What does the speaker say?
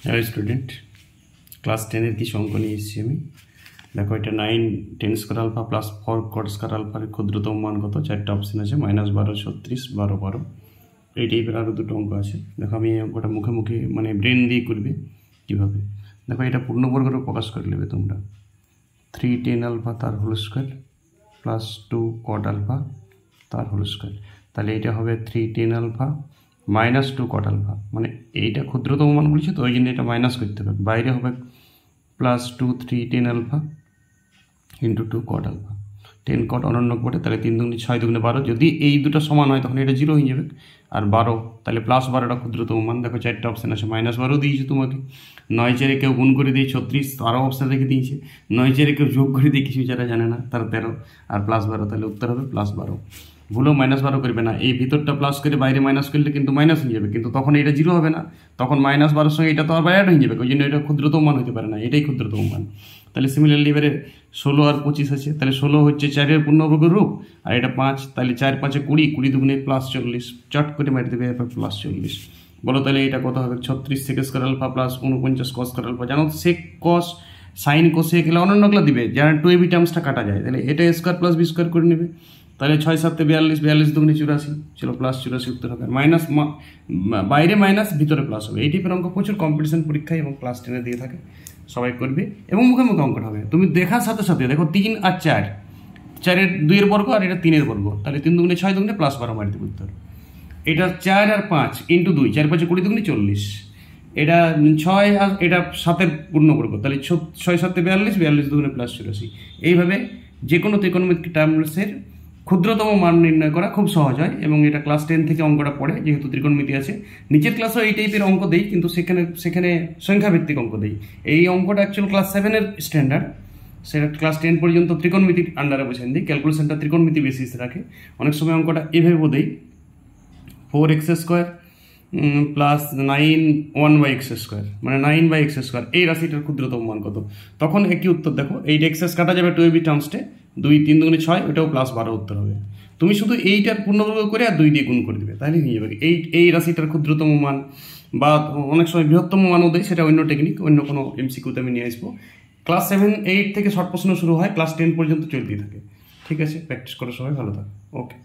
Hello student, class 10-এর কিছু অঙ্ক নিয়ে এসেছি আমি। দেখো, এটা 9 10 square alpha plus 4 cot square আলফার ক্ষুদ্রতম মান কত? 4টা অপশন আছে, -12, 36, 12, 12। এই টাইপের আরও দুটো অঙ্ক আছে। দেখো, আমি অঙ্কটা মুখে মুখে মানে ব্রেন দিয়ে করবে কীভাবে। দেখো, এটা পূর্ণবর্গরও প্রকাশ করে নেবে তোমরা। 3 10 আলফা তার whole square plus 2 cot alpha তার হোল স্কোয়ার। তাহলে এটা হবে 3 10 আলফা -2 কট আলফা, মানে এইটা ক্ষুদ্রতম মান বলছি তো ওই জন্য এটা মাইনাস করতে হবে। বাইরে হবে +2 3 10 আলফা ইন্টু 2 কট আলফা। 10 কট অনন্য করে, তাহলে 3 দুগুণে 6 দুগুণে 12। যদি এই দুটো সমান হয় তখন এটা 0 হয়ে যাবে। আর 12, তাহলে +12টা ক্ষুদ্রতম মান। দেখো 4টা অপশান আছে, -12 দিয়েছে তোমাকে, 9 4-এ কেউ গুণ করে দিয়ে 36, আরও অপশান রেখে দিয়েছে। 9 4-এ কেউ যোগ করে দিয়ে কিছু যারা জানে না তারা 13, আর +12, তাহলে উত্তর হবে +12। ভুলেও -12 করবে না, এই ভিতরটা প্লাস করে বাইরে মাইনাস করলে কিন্তু মাইনাস হয়ে যাবে, কিন্তু তখন এটা 0 হবে না, তখন -12 সঙ্গে এটা তো আবার অ্যাড হয়ে যাবে, ওই জন্য এটা ক্ষুদ্রতম মান হতে পারে না, এটাই ক্ষুদ্রতম মান। তাহলে সিমিলারলি এবারে 16 আর 25 আছে, তাহলে 16 হচ্ছে 4-এর পূর্ণবর্গের রূপ, আর এটা 5, তাহলে 4 5-এ 20, 20 দুগুণে +40, চট করে মারি দেবে এরপর +40। বলো তাহলে এটা কত হবে? 36 sec square alpha plus 49 cos square alpha. জানো সেক কস সাইন কোসেক এগুলো অন্যগুলো দিবে, যারা 2ab টার্মসটা কাটা যায়, তাহলে এটা স্কোয়ার প্লাস বি স্কোয়ার করে নেবে। তাহলে 6 7-এ 42, 42 দুগুণে 84, চলো +84 উত্তর হবে। মাইনাস বাইরে মাইনাস, ভিতরে প্লাস হবে। এই টাইপের অঙ্ক প্রচুর কম্পিটিশন পরীক্ষায় এবং ক্লাস 10-এ দিয়ে থাকে, সবাই করবে এবং মুখে মুখে অঙ্কটা হবে। তুমি দেখার সাথে সাথে দেখো 3 আর 4, 4-এর 2-এর বর্গ আর এটা 3-এর বর্গ, তাহলে 3 দুগুণে 6 দুগুণে +12 মারি দেবে উত্তর। এটা 4 আর 5 ইন্টু 2, 4 5-এ 20 দুগুণে 40, এটা 6 আর এটা 7-এর পূর্ণবর্গ, তাহলে 6 7-এ 42, 42 দুগুণে +84। এইভাবে যে কোনো ত্রিকোণমিতিক টার্মসের ক্ষুদ্রতম মান নির্ণয় করা খুব সহজ হয়, এবং এটা ক্লাস 10 থেকে অঙ্কটা পড়ে, যেহেতু ত্রিকোণমিতি আছে। নিচের ক্লাসেও এই টাইপের অঙ্ক দেই, কিন্তু সেখানে সংখ্যাভিত্তিক অঙ্ক দেই। এই অঙ্কটা অ্যাকচুয়াল ক্লাস 7-এর স্ট্যান্ডার্ড, সেটা ক্লাস 10 পর্যন্ত ত্রিকোণমিতির আন্ডারে বোঝেন দিই, ক্যালকুলেশনটা ত্রিকোণমিতি বেসিস রাখে। অনেক সময় অঙ্কটা এভাবে দেই, 4x² প্লাস 9 1/x², মানে 9/x², এই রাশিটার ক্ষুদ্রতম মান কত? তখন একই উত্তর। দেখো এইটা এক্সেস কাটা যাবে 2ab টার্মসটে, 2 3 দুগুণে 6, ওটাও +12 উত্তর হবে। তুমি শুধু এইটার পূর্ণবর্গ করে আর 2 দিয়ে গুণ করে দেবে, তাহলে নিয়ে যাবে। এই রাশিটার ক্ষুদ্রতম মান, বা অনেক সময় বৃহত্তম মানও দেয়, সেটা অন্য টেকনিক, অন্য কোনো MCQতে আমি নিয়ে আসবো। ক্লাস 7 8 থেকে শর্ট প্রশ্ন শুরু হয়, ক্লাস 10 পর্যন্ত চলতেই থাকে। ঠিক আছে, প্র্যাকটিস করো, সবাই ভালো থাকে। ওকে।